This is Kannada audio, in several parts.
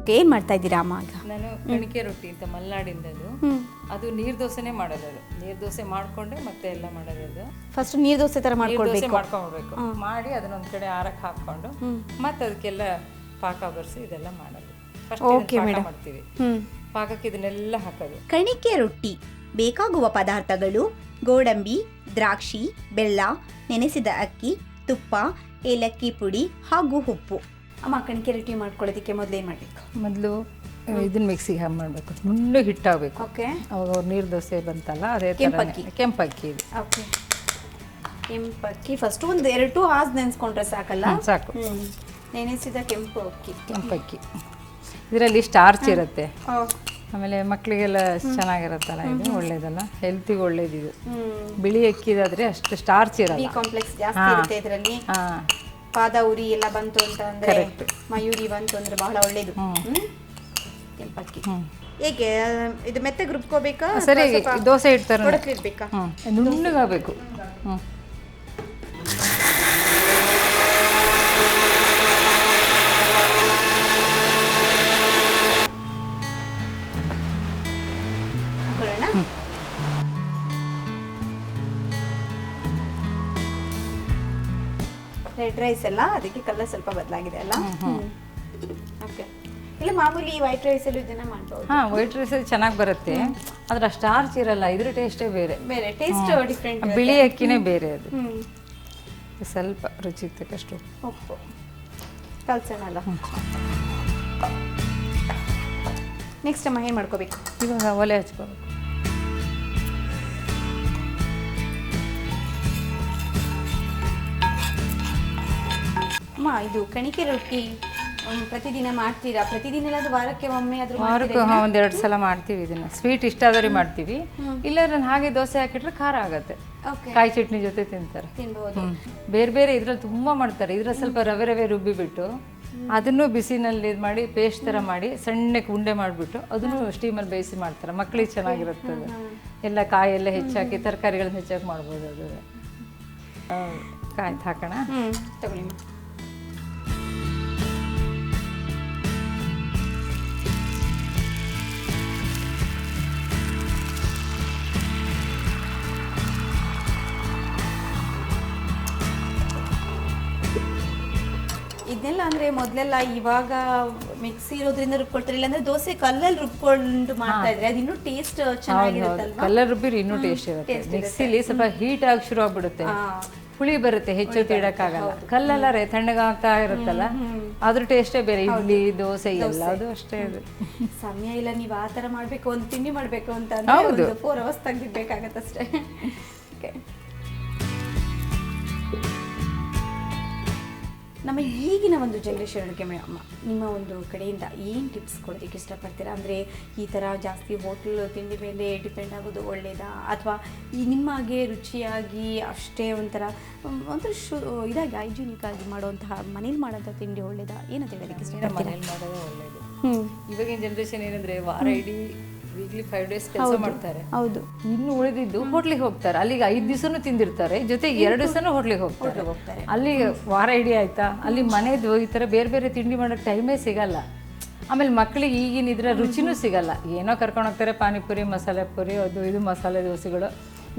ಓಕೆ, ಏನು ಮಾಡ್ತಾ ಇದ್ದೀರಾ ಅಮ್ಮ ಈಗ? ನಾನು ಕಣಿಕೆ ರೊಟ್ಟಿ ಅಂತ ಮಲೆನಾಡಿಂದದು. ಅದು ನೀರು ದೋಸೆನೇ ಮಾಡೋದು. ಅದು ನೀರು ದೋಸೆ ಮಾಡಿಕೊಂಡೆ ಮತ್ತೆ ಎಲ್ಲ ಮಾಡೋದು. ಫಸ್ಟ್ ನೀರು ದೋಸೆ ಥರ ಮಾಡ್ಕೊಳ್ಬೇಕು. ಮಾಡ್ಕೊಂಡ್ಬಿಡ್ಬೇಕು. ಮಾಡಿ ಅದನ್ನೊಂದು ಕಡೆ ಆರಕ್ಕೆ ಹಾಕ್ಕೊಂಡು ಮತ್ತೆ ಅದಕ್ಕೆಲ್ಲ ಪಾಕ ಬರ್ಸಿ ಇದೆಲ್ಲ ಮಾಡೋದು. ಓಕೆ ಮೇಡಮ್, ಮಾಡ್ತೀವಿ ಪಾಕಕ್ಕೆ ಇದನ್ನೆಲ್ಲ ಹಾಕೋದು. ಕಣಿಕೆ ರೊಟ್ಟಿ ಬೇಕಾಗುವ ಪದಾರ್ಥಗಳು: ಗೋಡಂಬಿ, ದ್ರಾಕ್ಷಿ, ಬೆಲ್ಲ, ನೆನೆಸಿದ ಅಕ್ಕಿ, ತುಪ್ಪ, ಏಲಕ್ಕಿ ಪುಡಿ ಹಾಗೂ ಉಪ್ಪು. ಅಮ್ಮ, ಕಣಿಕೆ ರೊಟ್ಟಿ ಮಾಡ್ಕೊಳ್ಳೋದಕ್ಕೆ ಮೊದಲು ಏನು ಮಾಡಬೇಕು? ಮೊದಲು ಇದನ್ನ ಮಿಕ್ಸಿಗೆ ಹಾಕಿ ಮಾಡಬೇಕು. ನುಣ್ಣಗೆ ಹಿಟ್ಟಾಗಬೇಕು. ಓಕೆ, ಅವಾಗ ನೀರು ದೋಸೆ ಬಂತಲ್ಲ ಅದೇ ಕೆಂಪಕ್ಕಿ. ಕೆಂಪಕ್ಕಿ ಇದು. ಓಕೆ, ಕೆಂಪಕ್ಕಿ ಫಸ್ಟ್ ಒಂದು 2 ಹಾಸ್ ನೆನೆಸ್ಕೊಂಡ್ರೆ ಸಾಕಲ್ಲ? ಸಾಕು. ನೆನೆಸಿದ ಕೆಂಪು ಅಕ್ಕಿ, ಕೆಂಪಕ್ಕಿ. ಇದರಲ್ಲಿ ಸ್ಟಾರ್ಚ್ ಇರುತ್ತೆ. ಆಮೇಲೆ ಮಕ್ಕಳಿಗೆಲ್ಲ ಚೆನ್ನಾಗಿರುತ್ತಲ್ಲ, ಇದು ಒಳ್ಳೇದಲ್ಲ, ಹೆಲ್ತಿಗೆ ಒಳ್ಳೇದಿದು. ಬಿಳಿ ಅಕ್ಕಿದಾದ್ರೆ ಅಷ್ಟು ಸ್ಟಾರ್ಚ್ ಇರಲ್ಲ, ಬಿ ಕಾಂಪ್ಲೆಕ್ಸ್ ಜಾಸ್ತಿ ಇರುತ್ತೆ ಇದರಲ್ಲಿ. ಪಾದ ಉರಿ ಎಲ್ಲ ಬಂತು ಅಂತ ಅಂದ್ರೆ, ಮಯೂರಿ ಬಂತು ಅಂದ್ರೆ ಬಹಳ ಒಳ್ಳೇದು. ಕೆಂಪಕ್ಕಿ ಹೇಗೆ ಇದು ಮೆತ್ತಗೆ ರುಬ್ಕೋಬೇಕಾ? ಸರಿ, ದೋಸೆ ಇಡ್ತಾರೆ ಹೊಡಕ್ಲಿರ್ಬೇಕಾ? ನುಣ್ಣಗಾಗಬೇಕು. ರೆಡ್ ರೈಸ್ ಎಲ್ಲ ಅದಕ್ಕೆ ಕಲರ್ ಸ್ವಲ್ಪ ಬದಲಾಗಿದೆ ಅಲ್ಲ? ಓಕೆ, ಇಲ್ಲ ಮಾಮೂಲಿ ವೈಟ್ ರೈಸ್ ಅಲ್ಲೂ ಇದನ್ನ ಮಾಡ್ಬೋದು. ವೈಟ್ ರೈಸ್ ಚೆನ್ನಾಗಿ ಬರುತ್ತೆ, ಆದ್ರೆ ಸ್ಟಾರ್ಚ್ ಇರಲ್ಲ. ಇದ್ರ ಟೇಸ್ಟೇ ಬೇರೆ, ಬೇರೆ ಟೇಸ್ಟ್ ಡಿಫ್ರೆಂಟ್. ಬಿಳಿ ಅಕ್ಕಿನೇ ಬೇರೆ ಅದು. ಸ್ವಲ್ಪ ರುಚಿಗೆ ತಕ್ಕಷ್ಟು ಉಪ್ಪು ಕಲ್ಸೋಣ ಅಲ್ಲ. ನೆಕ್ಸ್ಟ್ ಅಮ್ಮ ಏನು ಮಾಡ್ಕೋಬೇಕು? ಇವಾಗ ಒಲೆ ಹಚ್ಕೋಬೇಕು. ಅಮ್ಮ, ಇದು ಕಣಿಕೆ ರೊಟ್ಟಿ ಪ್ರತಿದಿನ ಮಾಡ್ತೀರಾ? ಪ್ರತಿದಿನ ಇಲ್ಲಾಂದ್ರೆ ವಾರಕ್ಕೆ ಒಮ್ಮೆ ಆದ್ರೂ? ವಾರಕ್ಕೆ 1-2 ಸಲ ಮಾಡ್ತೀವಿ. ಇದನ್ನ ಸ್ವೀಟ್ ಇಷ್ಟ ಆದವ್ರಿಗೆ ಮಾಡ್ತೀವಿ. ಇಲ್ಲ ನಾನು ಹಾಗೆ ದೋಸೆ ಹಾಕಿಟ್ರೆ ಖಾರ ಆಗುತ್ತೆ, ಕಾಯಿ ಚಟ್ನಿ ಜೊತೆ ತಿಂತಾರೆ, ತಿನ್ಬಹುದು. ಬೇರೆ ಬೇರೆ ಇದ್ರಲ್ಲಿ ತುಂಬಾ ಮಾಡ್ತಾರೆ. ಇದ್ರಲ್ಲಿ ಸ್ವಲ್ಪ ರವೆ ರುಬ್ಬಿ ಬಿಟ್ಟು ಅದನ್ನು ಬಿಸಿನಲ್ಲಿ ಇದು ಮಾಡಿ ಪೇಸ್ಟ್ ಥರ ಮಾಡಿ ಸಣ್ಣಕ್ಕೆ ಉಂಡೆ ಮಾಡಿಬಿಟ್ಟು ಅದನ್ನು ಸ್ಟೀಮಲ್ಲಿ ಬೇಯಿಸಿ ಮಾಡ್ತಾರೆ. ಮಕ್ಕಳಿಗೆ ಚೆನ್ನಾಗಿರುತ್ತೆ ಅದು. ಎಲ್ಲ ಕಾಯಿ ಎಲ್ಲ ಹೆಚ್ಚಾಕಿ ತರಕಾರಿಗಳನ್ನ ಹೆಚ್ಚಾಗಿ ಮಾಡ್ಬೋದು. ಅದು ಕಾಯಿ ಹಾಕೋಣ, ತಗೊಳ್ಳಿ. ಇದನ್ನೆಲ್ಲ ಅಂದ್ರೆ ಮೊದಲೆಲ್ಲ, ಇವಾಗ ಮಿಕ್ಸಿ ಇರೋದ್ರಿಂದ ರುಬ್ಕೊಳ್ತಾರೆ. ಇಲ್ಲಾಂದ್ರೆ ದೋಸೆ ಕಲ್ಲಲ್ಲಿ ರುಬ್ಕೊಂಡು ಮಾಡ್ತಾ ಇದ್ರೆ ಅದು ಇನ್ನೂ ಟೇಸ್ಟ್ ಚೆನ್ನಾಗಿರುತ್ತಲ್ವಾ? ಕಲ್ಲಲ್ಲಿ ರುಬ್ಬಿರಿ ಇನ್ನೂ ಟೇಸ್ಟ್ ಇರುತ್ತೆ. ಮಿಕ್ಸಿಲಿ ಸ್ವಲ್ಪ ಹೀಟ್ ಆಗಿ ಶುರು ಆಗ್ಬಿಡುತ್ತೆ, ಹುಳಿ ಬರುತ್ತೆ, ಹೆಚ್ಚು ತಿಡಕ್ಕಾಗಲ್ಲ. ಕಲ್ಲಲ್ಲ ತಣ್ಣಗಾಗ್ತಾ ಇರುತ್ತಲ್ಲ, ಅದ್ರ ಟೇಸ್ಟೇ ಬೇರೆ. ಇಡ್ಲಿ ದೋಸೆ ಎಲ್ಲ ಅದು ಅಷ್ಟೇ. ಅದು ಸಮಯ ಇಲ್ಲ, ನೀವು ಆ ಥರ ಮಾಡಬೇಕು, ಒಂದು ತಿಂಡಿ ಮಾಡಬೇಕು ಅಂತ ಅಂದ್ರೆ 4 hours ತೆಗ್ದಿರ್ಬೇಕಾಗತ್ತಷ್ಟೇ. ನಮ್ಮ ಈಗಿನ ಒಂದು ಜನ್ರೇಷನ್ಗೆ ಅಮ್ಮ, ನಿಮ್ಮ ಒಂದು ಕಡೆಯಿಂದ ಏನು ಟಿಪ್ಸ್ ಕೊಡೋದಕ್ಕೆ ಇಷ್ಟಪಡ್ತೀರಾ? ಅಂದರೆ ಈ ಥರ ಜಾಸ್ತಿ ಹೋಟ್ಲ್ ತಿಂಡಿ ಮೇಲೆ ಡಿಪೆಂಡ್ ಆಗೋದು ಒಳ್ಳೆಯದಾ, ಅಥವಾ ಈ ನಿಮ್ಮಾಗೆ ರುಚಿಯಾಗಿ ಅಷ್ಟೇ ಒಂಥರ ಇದಾಗಿ ಹೈಜಿನಿಕ್ ಆಗಿ ಮಾಡುವಂತಹ ಮನೇಲಿ ಮಾಡೋಂಥ ತಿಂಡಿ ಒಳ್ಳೆಯದಾ? ಏನಂತ ಹೇಳೋದಕ್ಕೆ ಇಷ್ಟಪಡ್ತೀರಾ? ಮನೇಲಿ ಮಾಡೋದು ಒಳ್ಳೇದು. ಇವಾಗಿನ ಜನ್ರೇಷನ್ ಏನಂದ್ರೆ ವಾರ ಇಡೀ ವೀಕ್ಲಿ 5 days ಕೆಲಸ ಮಾಡ್ತಾರೆ. ಹೌದು. ಇನ್ನು ಉಳಿದಿದ್ದು ಹೋಟ್ಲಿಗೆ ಹೋಗ್ತಾರೆ. ಅಲ್ಲಿಗೆ 5 ದಿವಸನೂ ತಿಂದಿರ್ತಾರೆ, ಜೊತೆಗೆ 2 ದಿವಸನೂ ಹೋಟ್ಲಿಗೆ ಹೋಗ್ತಾರೆ. ಅಲ್ಲಿ ವಾರ ಇಡೀ ಆಯ್ತಾ, ಅಲ್ಲಿ ಮನೆದು ಈ ಥರ ಬೇರೆ ಬೇರೆ ತಿಂಡಿ ಮಾಡೋಕ್ಕೆ ಟೈಮೇ ಸಿಗಲ್ಲ. ಆಮೇಲೆ ಮಕ್ಕಳಿಗೆ ಈಗಿನ ಇದ್ರ ರುಚಿನೂ ಸಿಗಲ್ಲ. ಏನೋ ಕರ್ಕೊಂಡು ಹೋಗ್ತಾರೆ, ಪಾನಿಪುರಿ, ಮಸಾಲೆ ಪುರಿ, ಅದು ಇದು ಮಸಾಲೆ ದೋಸೆಗಳು,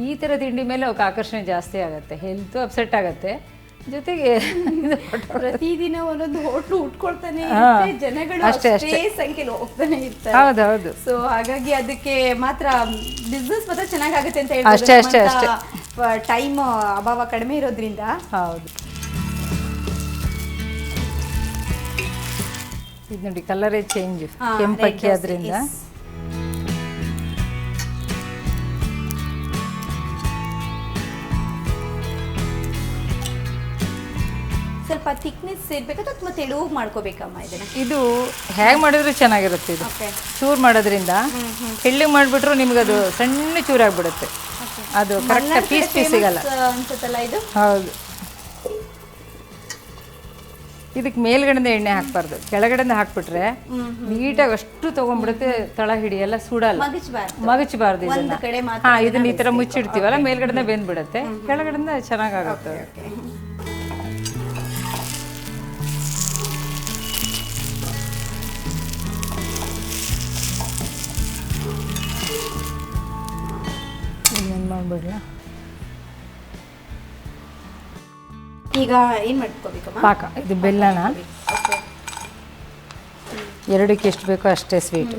ಈ ಥರ ತಿಂಡಿ ಮೇಲೆ ಅವಕ್ಕೆ ಆಕರ್ಷಣೆ ಜಾಸ್ತಿ ಆಗುತ್ತೆ. ಹೆಲ್ತು ಅಪ್ಸೆಟ್ ಆಗುತ್ತೆ, ಜೊತೆಗೆ ಪ್ರತಿದಿನ ಒಂದೊಂದು ಹೋಟ್ಲು ಉಟ್ಕೊಳ್ತಾನೆ ಇರುತ್ತೆ, ಜನಗಳು ಅಷ್ಟೇ ಸಂಖ್ಯೆಯಲ್ಲಿ ಹೋಗ್ತಾನೆ ಇರ್ತಾರೆ. ಹೌದೌದು. ಸೊ ಹಾಗಾಗಿ ಅದಕ್ಕೆ ಮಾತ್ರ ಬಿಸ್ನೆಸ್ ಮಾತ್ರ ಚೆನ್ನಾಗಾಗುತ್ತೆ ಅಂತ ಅಷ್ಟೇ. ಟೈಮ್ ಅಭಾವ ಕಡಿಮೆ ಇರೋದ್ರಿಂದ. ಹೌದು. ಇದು ನೋಡಿ ಕಲರೇ ಚೇಂಜ್, ಕೆಂಪಕ್ಕಿ ಆದ್ರಿಂದ. ಸ್ವಲ್ಪ ಥಿಕ್ನೆಸ್ ಇರ್ಬೇಕಾದ್ರೆ ಅಥವಾ ತೆಳುವು ಮಾಡ್ಕೋಬೇಕಮ್ಮ ಇದನ್ನ? ಇದು ಹೇಗೆ ಮಾಡಿದ್ರು ಚೆನ್ನಾಗಿರುತ್ತೆ. ಇದು ಚೂರು ಮಾಡೋದ್ರಿಂದ ತೆಳ್ಳಗೆ ಮಾಡಿಬಿಟ್ರು ನಿಮ್ಗೆ ಅದು ಸಣ್ಣ ಚೂರಾಗ್ಬಿಡುತ್ತೆ. ಅದು ಕರೆಕ್ಟ್ ಪೀಸ್ ಸಿಗಲ್ಲ ಅನ್ಸುತ್ತಲ್ಲ ಇದು? ಹೌದು. ಇದಕ್ಕೆ ಮೇಲ್ಗಡೆಯಿಂದ ಎಣ್ಣೆ ಹಾಕ್ಬಾರ್ದು, ಕೆಳಗಡೆಯಿಂದ ಹಾಕ್ಬಿಟ್ರೆ ನೀಟಾಗಿ ಅಷ್ಟು ತೊಗೊಂಡ್ಬಿಡುತ್ತೆ, ತಳ ಹಿಡಿಯೆಲ್ಲ ಸುಡಲ್ಲ, ಮಗಚಬಾರ್ದು ಇದನ್ನ. ಇದನ್ನ ಈ ಥರ ಮುಚ್ಚಿಡ್ತೀವಲ್ಲ, ಮೇಲ್ಗಡೆಯಿಂದ ಬೆಂದ್ಬಿಡುತ್ತೆ, ಕೆಳಗಡೆಯಿಂದ ಚೆನ್ನಾಗಾಗುತ್ತೆ. ಈಗ ಏನು ಮಾಡ್ಕೋಬೇಕಮ್ಮ? ಪಾಕ ಇದು ಬೆಲ್ಲನ ಓಕೆ, 2ಕ್ಕೆ ಎಷ್ಟು ಬೇಕೋ ಅಷ್ಟೇ ಸ್ವೀಟು.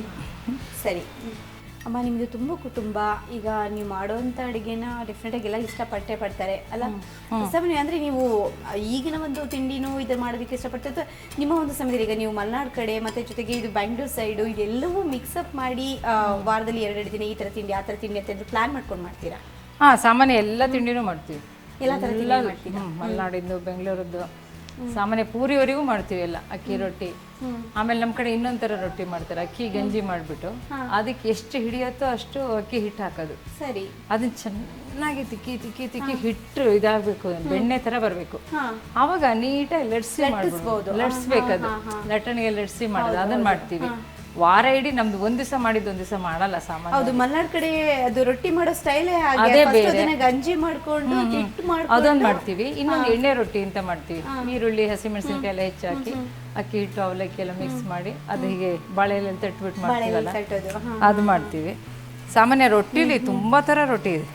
ಸರಿ. ಅಮ್ಮ ನಿಮ್ಮದು ತುಂಬ ಕುಟುಂಬ, ಈಗ ನೀವು ಮಾಡೋವಂಥ ಅಡುಗೆನ ಡೆಫಿನೆಟಾಗಿ ಎಲ್ಲ ಇಷ್ಟಪಟ್ಟೇ ಪಡ್ತಾರೆ ಅಲ್ಲ? ಸಾಮಾನ್ಯ ಅಂದರೆ ನೀವು ಈಗಿನ ಒಂದು ತಿಂಡಿನೂ ಇದು ಮಾಡೋದಕ್ಕೆ ಇಷ್ಟಪಡ್ತಾರೆ ಅಥವಾ ನಿಮ್ಮ ಒಂದು ಸಮಯದಲ್ಲಿ ಈಗ ನೀವು ಮಲೆನಾಡು ಕಡೆ ಮತ್ತು ಜೊತೆಗೆ ಇದು ಬ್ಯಾಂಗ್ಳೂರ್ ಸೈಡು ಇದೆಲ್ಲವೂ ಮಿಕ್ಸಪ್ ಮಾಡಿ ವಾರದಲ್ಲಿ 2 ದಿನ ಈ ಥರ ತಿಂಡಿ ಆ ಥರ ತಿಂಡಿ ಅಂತ ಪ್ಲ್ಯಾನ್ ಮಾಡ್ಕೊಂಡು ಮಾಡ್ತೀರಾ? ಹಾಂ, ಸಾಮಾನ್ಯ ಎಲ್ಲ ತಿಂಡಿನೂ ಮಾಡ್ತೀವಿ. ಎಲ್ಲ ಥರ ತಿಂಡಿ ಮಾಡ್ತೀರಾ? ಮಲೆನಾಡಿಂದು, ಬೆಂಗಳೂರದ್ದು, ಸಾಮಾನ್ಯ ಪೂರಿವರೆಗೂ ಮಾಡ್ತೀವಿ ಎಲ್ಲ. ಅಕ್ಕಿ ರೊಟ್ಟಿ, ಆಮೇಲೆ ನಮ್ಮ ಕಡೆ ಇನ್ನೊಂದು ಥರ ರೊಟ್ಟಿ ಮಾಡ್ತಾರೆ, ಅಕ್ಕಿ ಗಂಜಿ ಮಾಡಿಬಿಟ್ಟು ಅದಕ್ಕೆ ಎಷ್ಟು ಹಿಡಿಯುತ್ತೋ ಅಷ್ಟು ಅಕ್ಕಿ ಹಿಟ್ಟು ಹಾಕೋದು. ಸರಿ. ಅದನ್ನ ಚೆನ್ನಾಗಿ ತಿಕ್ಕಿ ತಿಕ್ಕಿ ತಿಕ್ಕಿ ಹಿಟ್ಟು ಇದಾಗಬೇಕು, ಬೆಣ್ಣೆ ಥರ ಬರಬೇಕು. ಆವಾಗ ನೀಟಾಗಿ ಲಟ್ಸಿ ಮಾಡ್ಬೋದು, ಲಟ್ಸ್ಬೇಕದು, ಲಟ್ಟಣಿಗೆ ಲಟ್ಸಿ ಮಾಡೋದು, ಅದನ್ನು ಮಾಡ್ತೀವಿ. ವಾರ ಇಡೀ ನಮ್ದು ಒಂದ್ ದಿವಸ ಮಾಡಿದ್ದು ಒಂದ್ ದಿವಸ ಮಾಡಲ್ಲ ಸಾಮಾನ್ಯ. ಹೌದು, ಮಲೆನಾಡು ಕಡೆ ಅದು ರೊಟ್ಟಿ ಮಾಡೋ ಸ್ಟೈಲೇ ಅದೇ ಬೇರೆ. ಗಂಜಿ ಮಾಡ್ಕೊಂಡು ಹಿಟ್ಟು ಮಾಡ್ಕೊಂಡು ಅದೊಂದು ಮಾಡ್ತೀವಿ. ಇನ್ನೊಂದು ಎಣ್ಣೆ ರೊಟ್ಟಿ ಅಂತ ಮಾಡ್ತೀವಿ. ಈರುಳ್ಳಿ, ಹಸಿಮೆಣಸಿನಕಾಯಿ ಎಲ್ಲ ಹೆಚ್ಚಾಕಿ ಅಕ್ಕಿ ಹಿಟ್ಟು ಅವಲಕ್ಕಿ ಎಲ್ಲ ಮಿಕ್ಸ್ ಮಾಡಿ ಅದು ಹೀಗೆ ಬಾಳೆಲೆ ತಟ್ಬಿಟ್ಟು ಮಾಡ್ತೀವಲ್ಲ, ಅದು ಮಾಡ್ತೀವಿ. ಸಾಮಾನ್ಯ ರೊಟ್ಟಿಲಿ ತುಂಬಾ ತರ ರೊಟ್ಟಿ ಇದೆ.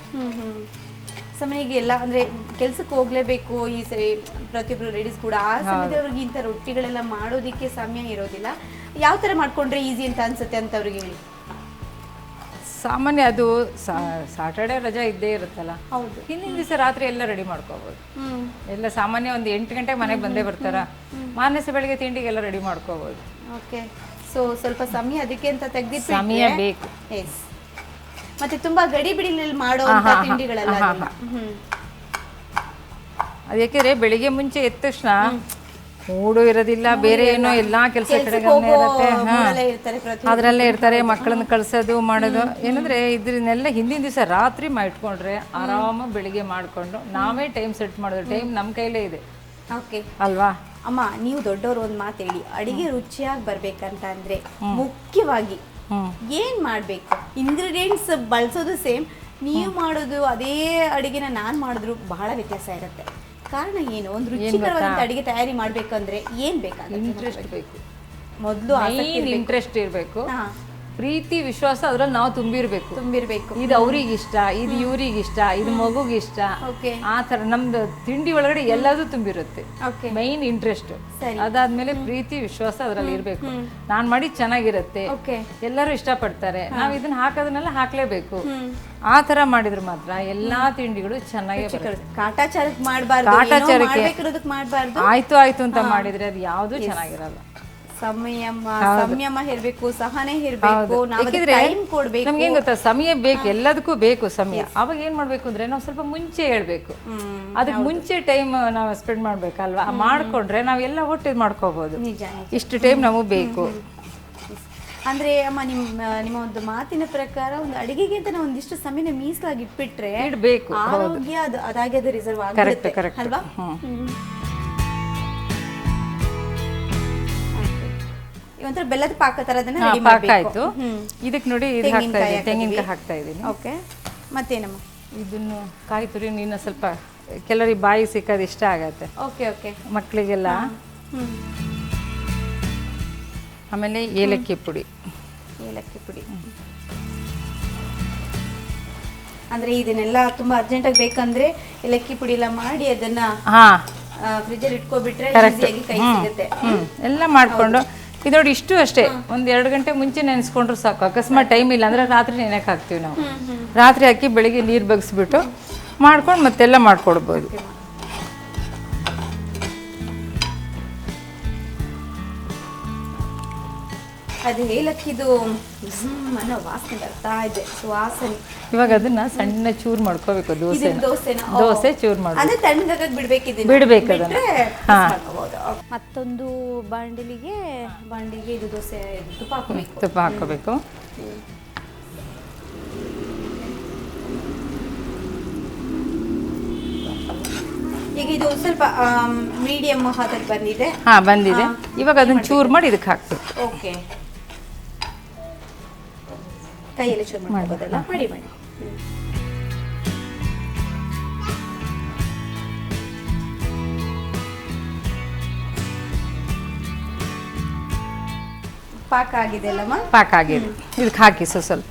ಸಮಯಕ್ಕೆ ಎಲ್ಲ ಅಂದ್ರೆ ಕೆಲ್ಸಕ್ಕೆ ಹೋಗ್ಲೇಬೇಕು ಈ ಸರಿ ಪ್ರತಿಯೊಬ್ಬರು ಲೇಡೀಸ್ ಕೂಡ, ಆ ಸಮಯದಲ್ಲಿ ಅವ್ರಿಗೆ ಇಂಥ ರೊಟ್ಟಿಗಳೆಲ್ಲ ಮಾಡೋದಿಕ್ಕೆ ಸಮಯ ಇರೋದಿಲ್ಲ. ಯಾವ ತರ ಮಾಡ್ಕೊಂಡ್ರೆ ಈಸಿ ಅಂತ ಅನ್ಸುತ್ತೆ ಅಂತ ಅವ್ರಿಗೆ ಹೇಳಿ. ಸಾಮಾನ್ಯ ಅದು ಸಾಟರ್ಡೆ ರಜಾ ಇದ್ದೇ ಇರುತ್ತಲ್ಲ, ಹೌದು, ಹಿಂದಿನ ದಿವಸ ರಾತ್ರಿ ಎಲ್ಲ ರೆಡಿ ಮಾಡ್ಕೋಬಹುದು. ಎಲ್ಲ ಸಾಮಾನ್ಯ ಒಂದು 8 ಗಂಟೆಗೆ ಮನೆಗೆ ಬಂದೇ ಬರ್ತಾರ, ಮಾರನೇ ದಿವಸ ಬೆಳಿಗ್ಗೆ ತಿಂಡಿಗೆಲ್ಲ ರೆಡಿ ಮಾಡ್ಕೋಬಹುದು. ಓಕೆ, ಸೊ ಸ್ವಲ್ಪ ಸಮಯ ಅದಕ್ಕೆ ಅಂತ ತೆಗೆದಿಟ್ಟು ಸಮಯ ಬೇಕು. ಎಸ್, ಮತ್ತೆ ತುಂಬಾ ಗಡಿ ಬಿಡಿನಲ್ಲಿ ಮಾಡೋ ತಿಂಡಿಗಳೆಲ್ಲ ಅದು ಯಾಕೆಂದ್ರೆ ಬೆಳಿಗ್ಗೆ ಮುಂಚೆ ಎದ್ದ ತಕ್ಷಣ ಮೂಡು ಇರೋದಿಲ್ಲ, ಬೇರೆ ಏನೋ ಎಲ್ಲಾ ಕೆಲಸ ಕಡೆಗೆ ಇರುತ್ತೆ, ಅದ್ರಲ್ಲೇ ಇರ್ತಾರೆ. ಮಕ್ಕಳನ್ನ ಕಳ್ಸೋದು ಮಾಡೋದು ಏನಂದ್ರೆ ಇದನ್ನೆಲ್ಲ ಹಿಂದಿನ ದಿವಸ ರಾತ್ರಿ ಮಾಡಿಟ್ಕೊಂಡ್ರೆ ಆರಾಮ ಬೆಳಿಗ್ಗೆ ಮಾಡ್ಕೊಂಡು ನಾವೇ ಟೈಮ್ ಸೆಟ್ ಮಾಡೋದು. ಟೈಮ್ ನಮ್ಮ ಕೈಲೇ ಇದೆ. ಓಕೆ ಅಲ್ವಾ ಅಮ್ಮ? ನೀವು ದೊಡ್ಡವರು ಒಂದು ಮಾತು ಹೇಳಿ, ಅಡಿಗೆ ರುಚಿಯಾಗಿ ಬರ್ಬೇಕಂತ ಅಂದ್ರೆ ಮುಖ್ಯವಾಗಿ ಏನ್ ಮಾಡ್ಬೇಕು? ಇಂಗ್ರೀಡಿಯೆಂಟ್ಸ್ ಬಳಸೋದು ಸೇಮ್, ನೀವು ಮಾಡೋದು ಅದೇ ಅಡಿಗೆನ ನಾನು ಮಾಡಿದ್ರು ಬಹಳ ವ್ಯತ್ಯಾಸ ಇರುತ್ತೆ. ಕಾರಣ ಏನು? ಒಂದು ರುಚಿಕರವಾದಂತ ಅಡಿಗೆ ತಯಾರಿ ಮಾಡ್ಬೇಕಂದ್ರೆ ಏನ್ ಬೇಕಾಗುತ್ತೆ? ಇಂಟ್ರೆಸ್ಟ್ ಬೇಕು. ಮೊದಲು ಇಂಟ್ರೆಸ್ಟ್ ಇರಬೇಕು, ಪ್ರೀತಿ, ವಿಶ್ವಾಸ ಅದ್ರಲ್ಲಿ ನಾವು ತುಂಬಿರ್ಬೇಕು. ಇದು ಅವ್ರಿಗೆ ಇಷ್ಟ, ಇದು ಇವ್ರಿಗೆ ಇಷ್ಟ, ಇದು ಮಗುಗೆ ಇಷ್ಟ, ಆ ತರ ನಮ್ದು ತಿಂಡಿ ಒಳಗಡೆ ಎಲ್ಲದೂ ತುಂಬಿರುತ್ತೆ. Main interest. ಅದಾದ್ಮೇಲೆ ಪ್ರೀತಿ, ವಿಶ್ವಾಸ ಅದ್ರಲ್ಲಿ ಇರ್ಬೇಕು. ನಾನ್ ಮಾಡಿ ಚೆನ್ನಾಗಿರುತ್ತೆ, ಎಲ್ಲರೂ ಇಷ್ಟಪಡ್ತಾರೆ, ನಾವ್ ಇದನ್ನ ಹಾಕೋದನ್ನೆಲ್ಲ ಹಾಕ್ಲೇಬೇಕು. ಆ ತರ ಮಾಡಿದ್ರೆ ಮಾತ್ರ ಎಲ್ಲಾ ತಿಂಡಿಗಳು ಚೆನ್ನಾಗಿ ಕಾಟಾಚಾರಕ್ಕೆ ಮಾಡಬಾರ್ದು, ಆಯ್ತು ಅಂತ ಮಾಡಿದ್ರೆ ಅದು ಯಾವ್ದು ಚೆನ್ನಾಗಿರಲ್ಲ. ಸಂಯಮ ಇರ್ಬೇಕು, ಸಹನೆ ಇರ್ಬೇಕು, ಟೈಮ್ ಕೊಡ್ಬೇಕು. ನಮ್ಗೆ ಏನ್ ಗೊತ್ತಾ, ಸಮಯ ಬೇಕು, ಎಲ್ಲದಕ್ಕೂ ಬೇಕು ಸಮಯ. ಅವಾಗ ಏನ್ ಮಾಡ್ಬೇಕು ಅಂದ್ರೆ ನಾವು ಸ್ವಲ್ಪ ಮುಂಚೆ ಹೇಳ್ಬೇಕು, ಅದಕ್ಕೆ ಮುಂಚೆ ಟೈಮ್ ನಾವು ಸ್ಪೆಂಡ್ ಮಾಡ್ಬೇಕಲ್ವಾ. ಮಾಡ್ಕೊಂಡ್ರೆ ನಾವೆಲ್ಲ ಒಟ್ಟಿಗೆ ಮಾಡ್ಕೋಬಹುದು. ಇಷ್ಟು ಟೈಮ್ ನಮಗ್ ಬೇಕು. ಅಂದ್ರೆ ಅಮ್ಮ, ನಿಮ್ಮ ಒಂದು ಮಾತಿನ ಪ್ರಕಾರ ಒಂದು ಅಡಿಗೆಗೆ ಅಂತ ನಾವು ಒಂದಿಷ್ಟು ಸಮಯ ಮೀಸಲಾಗಿ ಇಟ್ಬಿಟ್ರೆ ಇಡ್ಬೇಕು, ಆರೋಗ್ಯ ಅದಾಗಿ ಅದು ರಿಸರ್ವ್ ಆಗುತ್ತೆ ಅಲ್ವಾ? ಒಂಥರ ಬೆಲ್ಲದ ಪಾಕ ತರದನ್ನ ರೆಡಿ ಮಾಡಬೇಕು. ಇದಕ್ಕೆ ನೋಡಿ ಇದು ಹಾಕ್ತಾ ಇದ್ದೀನಿ, ತೆಂಗಿನಕಾಯಿ ಹಾಕ್ತಾ ಇದ್ದೀನಿ. ಓಕೆ, ಮತ್ತೇನಮ್ಮ? ಇದನ್ನು ಕಾಯಿ ತುರಿ ನೀನು ಸ್ವಲ್ಪ ಕೆಲವರಿಗೆ ಬಾಯಿ ಸಿಕ್ಕೋದು ಇಷ್ಟ ಆಗತ್ತೆ. ಓಕೆ ಮಕ್ಕಳಿಗೆಲ್ಲ. ಆಮೇಲೆ ಏಲಕ್ಕಿ ಪುಡಿ. ಅಂದ್ರೆ ಇದನ್ನೆಲ್ಲ ತುಂಬಾ ಅರ್ಜೆಂಟಾಗಿ ಬೇಕಂದ್ರೆ ಏಲಕ್ಕಿ ಪುಡಿ ಎಲ್ಲ ಮಾಡಿ ಅದನ್ನ ಫ್ರಿಜ್ ಅಲ್ಲಿ ಇಟ್ಕೊಬಿಟ್ರೆ ಈಸಿಯಾಗಿ ಕೈ ಸಿಗುತ್ತೆ. ಎಲ್ಲ ಮಾಡ್ಕೊಂಡು ಇದು ನೋಡಿ, ಇಷ್ಟು ಅಷ್ಟೇ, 1-2 ಗಂಟೆ ಮುಂಚೆ ನೆನೆಸ್ಕೊಂಡ್ರು ಸಾಕು. ಅಕಸ್ಮಾತ್ ಟೈಮ್ ಇಲ್ಲ ಅಂದ್ರೆ ರಾತ್ರಿ ನೆನೆಕ್ ಹಾಕ್ತೀವಿ ನಾವು. ರಾತ್ರಿ ಹಾಕಿ ಬೆಳಿಗ್ಗೆ ನೀರು ಬಗ್ಸ್ಬಿಟ್ಟು ಮಾಡ್ಕೊಂಡು ಮತ್ತೆಲ್ಲ ಮಾಡ್ಕೊಡ್ಬೋದು. ಅದು ಏಲಕ್ಕಿದು ಅನ್ನೋ ವಾಸನೆ ಬರ್ತಾ ಇದೆ, ಸುವಾಸನೆ. ಇವಾಗ ಅದನ್ನ ಸಣ್ಣ ಚೂರು ಮಾಡ್ಕೋಬೇಕು. ದೋಸೆ ಚೂರು ಮಾಡಿ ತಣ್ಣಗಾಗಕ್ಕೆ ಬಿಡ್ಬೇಕು ಅದನ್ನ. ಮತ್ತೊಂದು ಬಾಂಡಿಗೆ ಇದು ದೋಸೆ ತುಪ್ಪ ಹಾಕೋಬೇಕು. ಈಗ ಇದು ಸ್ವಲ್ಪ ಮೀಡಿಯಂ ಹದಕ್ಕೆ ಬಂದಿದೆ. ಬಂದಿದೆ. ಇವಾಗ ಅದನ್ನ ಚೂರು ಮಾಡಿ ಇದಕ್ಕೆ ಹಾಕ್ಬೇಕು. ಓಕೆ, ಕೈಯಲ್ಲಿ ಚೂರು ಮಾಡ್ಬೋದಲ್ಲ? ಮಾಡಿ. ಪಾಕ ಆಗಿದೆ ಅಲ್ಲಮ್ಮ? ಪಾಕ ಆಗಿದೆ. ಇದಕ್ಕೆ ಹಾಕಿ ಸ್ವಲ್ಪ.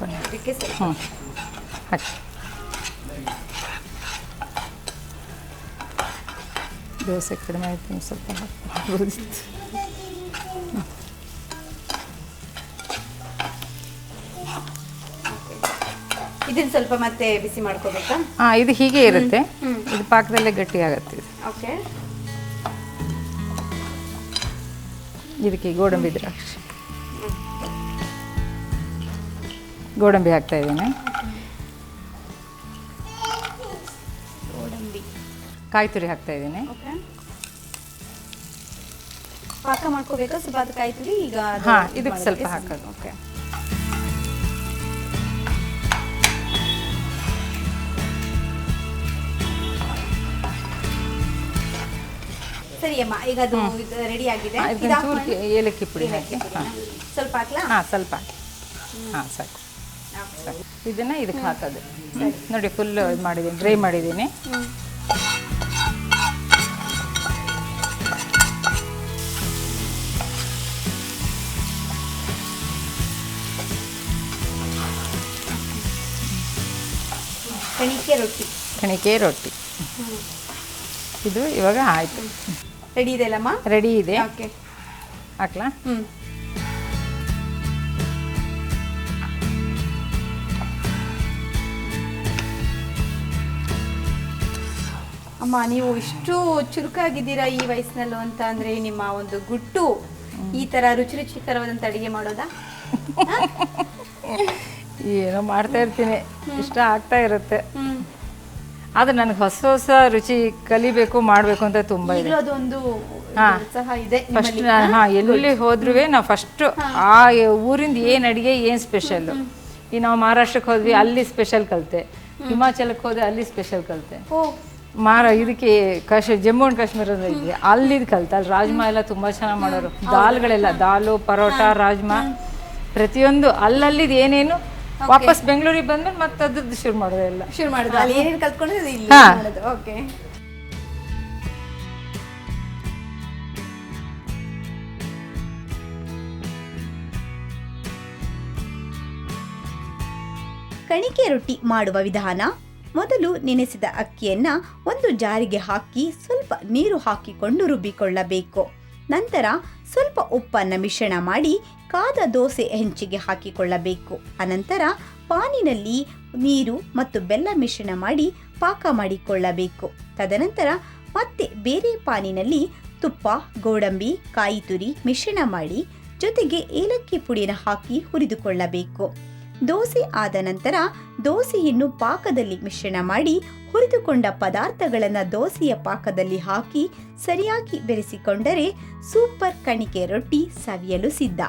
ಹಾಕಿ. ದೋಸೆ ಕಡಿಮೆ ಆಯ್ತು, ಸ್ವಲ್ಪ ಹಾಕ್ಬೋದಿತ್ತು. ಇದನ್ನ ಸ್ವಲ್ಪ ಮತ್ತೆ ಬಿಸಿ ಮಾಡ್ಕೋಬೇಕಾ? ಹಾಂ, ಇದು ಹೀಗೆ ಇರುತ್ತೆ, ಇದು ಪಾಕದಲ್ಲೇ ಗಟ್ಟಿ ಆಗುತ್ತೆ ಇದು. ಓಕೆ. ಇದಕ್ಕೆ ಗೋಡಂಬಿ ದ್ರಾಕ್ಷಿ, ಗೋಡಂಬಿ ಹಾಕ್ತಾ ಇದ್ದೀನಿ. ಗೋಡಂಬಿ, ಕಾಯಿ ತುರಿ ಹಾಕ್ತಾ ಇದ್ದೀನಿ. ಓಕೆ. ಪಾಕ ಮಾಡ್ಕೋಬೇಕಾ ಸ್ವಲ್ಪ? ಅದು ಕಾಯಿ ತುರಿ ಈಗ ಹಾಂ, ಇದಕ್ಕೆ ಸ್ವಲ್ಪ ಹಾಕೋದು. ಓಕೆ. ಸರಿ ಅಮ್ಮ, ಈಗ ಅದು ರೆಡಿ ಆಗಿದೆ. ಇದಕ್ಕೆ ಚೂರು ಏಲಕ್ಕಿ ಪುಡಿ ಹಾಕಿ. ಹಾಂ, ಸ್ವಲ್ಪ ಹಾಕ್ಲಾ? ಹಾಂ, ಸ್ವಲ್ಪ ಹಾಕಿ. ಹಾಂ, ಸಾಕು. ಇದನ್ನು ಇದಕ್ಕೆ ಹಾಕೋದು ನೋಡಿ. ಫುಲ್ ಇದು ಮಾಡಿದ್ದೀನಿ, ಡ್ರೈ ಮಾಡಿದ್ದೀನಿ. ಕಣಿಕೆ ರೊಟ್ಟಿ ಇದು ಇವಾಗ ಆಯಿತು. ರೆಡಿ ಇದೆ ಅಲ್ಲಮ್ಮ? ರೆಡಿ ಇದೆ. ಓಕೆ, ಹಾಕ್ಲಾ? ಅಮ್ಮ, ನೀವು ಇಷ್ಟು ಚುರುಕಾಗಿದ್ದೀರಾ ಈ ವಯಸ್ಸಿನಲ್ಲೂ ಅಂತ ಅಂದ್ರೆ ನಿಮ್ಮ ಒಂದು ಗುಟ್ಟು ಈ ತರ ರುಚಿಕರವಾದಂತ ಅಡಿಗೆ ಮಾಡೋದಾ? ಏನೋ ಮಾಡ್ತಾ ಇರ್ತೀನಿ, ಇಷ್ಟ ಆಗ್ತಾ ಇರುತ್ತೆ. ಆದರೆ ನನಗೆ ಹೊಸ ಹೊಸ ರುಚಿ ಕಲಿಬೇಕು, ಮಾಡಬೇಕು ಅಂತ ತುಂಬ ಇದೆ. ಅದೊಂದು ಹಾಂ, ಉತ್ಸಾಹ ಇದೆ ಫಸ್ಟ್ ಎಲ್ಲಿ ಹೋದ್ರೂ ನಾವು ಫಸ್ಟು ಆ ಊರಿಂದ ಏನು ಅಡುಗೆ, ಏನು ಸ್ಪೆಷಲ್ಲು. ಈಗ ನಾವು ಮಹಾರಾಷ್ಟ್ರಕ್ಕೆ ಹೋದ್ವಿ, ಅಲ್ಲಿ ಸ್ಪೆಷಲ್ ಕಲಿತೆ. ಹಿಮಾಚಲಕ್ಕೆ ಹೋದೆ, ಅಲ್ಲಿ ಸ್ಪೆಷಲ್ ಕಲಿತೆ. ಇದಕ್ಕೆ ಜಮ್ಮು ಆ್ಯಂಡ್ ಕಾಶ್ಮೀರದ ಇದ್ವಿ, ಅಲ್ಲಿದ್ದು ಕಲಿತೆ. ಅಲ್ಲಿ ರಾಜ್ಮಾ ಎಲ್ಲ ತುಂಬ ಚೆನ್ನಾಗಿ ಮಾಡೋರು. ದಾಲ್ಗಳೆಲ್ಲ, ದಾಲು, ಪರೋಟ, ರಾಜ್ಮಾ ಪ್ರತಿಯೊಂದು ಅಲ್ಲಲ್ಲಿದ್ದು ಏನೇನು ವಾಪಸ್ ಬೆಂಗಳೂರಿಗೆ ಬಂದ್ಮೇಲೆ ಮತ್ತೆ ಅದ್ರದ್ದು ಶುರು ಮಾಡೋದು. ಎಲ್ಲ ಶುರು ಮಾಡೋದು, ಅಲ್ಲಿ ಏನೇನು ಕಲ್ತ್ಕೊಂಡಿದ್ದು ಇಲ್ಲಿ ಮಾಡೋದು. ಓಕೆ. ಕಣಿಕೆ ರೊಟ್ಟಿ ಮಾಡುವ ವಿಧಾನ: ಮೊದಲು ನೆನೆಸಿದ ಅಕ್ಕಿಯನ್ನ ಒಂದು ಜಾರಿಗೆ ಹಾಕಿ ಸ್ವಲ್ಪ ನೀರು ಹಾಕಿಕೊಂಡು ರುಬ್ಬಿಕೊಳ್ಳಬೇಕು. ನಂತರ ಸ್ವಲ್ಪ ಉಪ್ಪನ್ನು ಮಿಶ್ರಣ ಮಾಡಿ ಕಾದ ದೋಸೆ ಹೆಂಚಿಗೆ ಹಾಕಿಕೊಳ್ಳಬೇಕು. ಅನಂತರ ಪಾನಿನಲ್ಲಿ ನೀರು ಮತ್ತು ಬೆಲ್ಲ ಮಿಶ್ರಣ ಮಾಡಿ ಪಾಕ ಮಾಡಿಕೊಳ್ಳಬೇಕು. ತದನಂತರ ಮತ್ತೆ ಬೇರೆ ಪಾನಿನಲ್ಲಿ ತುಪ್ಪ, ಗೋಡಂಬಿ, ಕಾಯಿ ತುರಿ ಮಿಶ್ರಣ ಮಾಡಿ ಜೊತೆಗೆ ಏಲಕ್ಕಿ ಪುಡಿನ ಹಾಕಿ ಹುರಿದುಕೊಳ್ಳಬೇಕು. ದೋಸೆ ಆದ ನಂತರ ದೋಸೆಯನ್ನು ಪಾಕದಲ್ಲಿ ಮಿಶ್ರಣ ಮಾಡಿ ಹುರಿದುಕೊಂಡ ಪದಾರ್ಥಗಳನ್ನು ದೋಸೆಯ ಪಾಕದಲ್ಲಿ ಹಾಕಿ ಸರಿಯಾಗಿ ಬೆರೆಸಿಕೊಂಡರೆ ಸೂಪರ್ ಕಣಿಕೆ ರೊಟ್ಟಿ ಸವಿಯಲು ಸಿದ್ಧ.